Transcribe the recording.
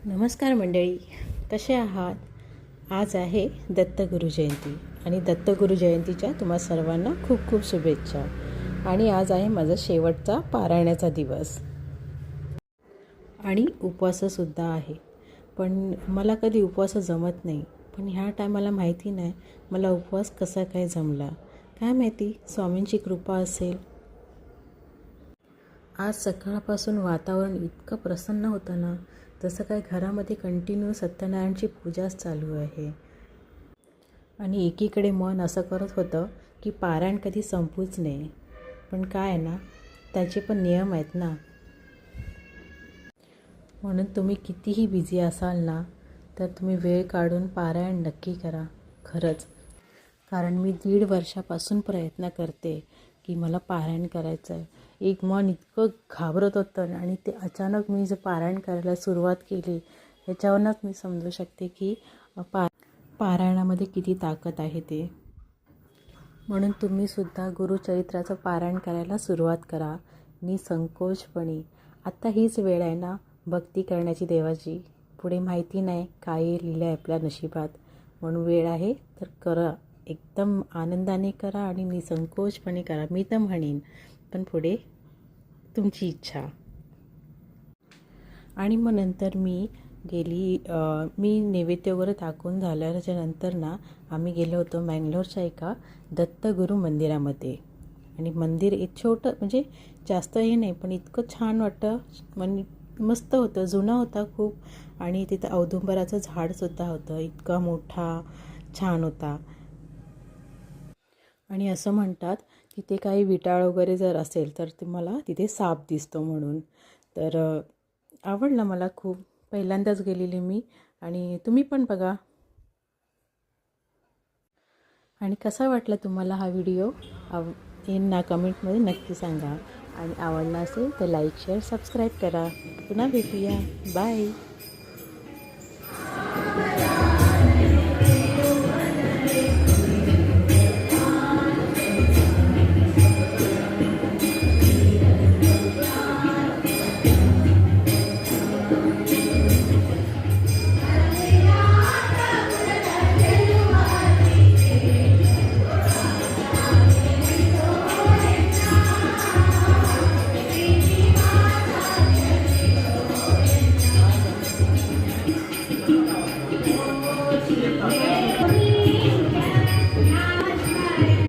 नमस्कार मंडळी, कसे आहात? आज आहे दत्तगुरू जयंती आणि दत्तगुरू जयंतीच्या तुम्हा सर्वांना खूप खूप शुभेच्छा. आणि आज आहे माझा शेवटचा पारायणाचा दिवस आणि उपवाससुद्धा आहे. पण मला कधी उपवास जमत नाही. पण ह्या टायमाला माहिती नाही मला उपवास कसा काय जमला, काय माहिती, स्वामींची कृपा असेल. आज सकाळपासून वातावरण इतकं प्रसन्न होतं ना, जसं काय घरामध्ये कंटिन्यू सत्यनारायणची पूजाच चालू आहे. आणि एकीकडे मन असं करत होतं की पारायण कधी संपूच नये. पण काय आहे ना, त्याचे पण नियम आहेत ना. म्हणून तुम्ही कितीही बिझी असाल ना, तर तुम्ही वेळ काढून पारायण नक्की करा. खरंच, कारण मी 1.5 वर्षापासून प्रयत्न करते की मला पारायण करायचं आहे. एक मन इतकं घाबरत होतं आणि ते अचानक मी जे पारायण करायला सुरुवात केली, ह्याच्यावरूनच मी समजू शकते की पारायणामध्ये किती ताकद आहे ते. म्हणून तुम्हीसुद्धा गुरुचरित्राचं पारायण करायला सुरुवात करा निसंकोचपणे. आत्ता हीच वेळ आहे ना भक्ती करण्याची देवाची. पुढे माहिती नाही काय लिहिलं आहे आपल्या नशिबात. म्हणून वेळ आहे तर करा, एकदम आनंदाने करा आणि निसंकोचपणे करा. मी तर म्हणेन, पण पुढे तुमची इच्छा. आणि मग नंतर मी नैवेद्य वगैरे टाकून झाल्याच्या नंतर ना, आम्ही गेलो होतो मँगलोरच्या एका दत्तगुरू मंदिरामध्ये. आणि मंदिर एक छोटं, म्हणजे जास्त हे नाही, पण इतकं छान वाटतं. मस्त होतं, जुनं होता खूप. आणि तिथं औदुंबराचं झाडसुद्धा होतं, इतका मोठा, छान होता. आणि असं म्हणतात तिथे काही विटाळ वगैरे जर असेल तर तुम्हाला तिथे साप दिसतो म्हणून. तर आवडलं मला खूप. पहिल्यांदाच गेलेली मी. आणि तुम्ही पण बघा. आणि कसा वाटला तुम्हाला हा व्हिडिओ हे ना कमेंटमध्ये नक्की सांगा. आणि आवडला असेल तर लाईक, शेअर, सबस्क्राईब करा. पुन्हा भेटूया. बाय.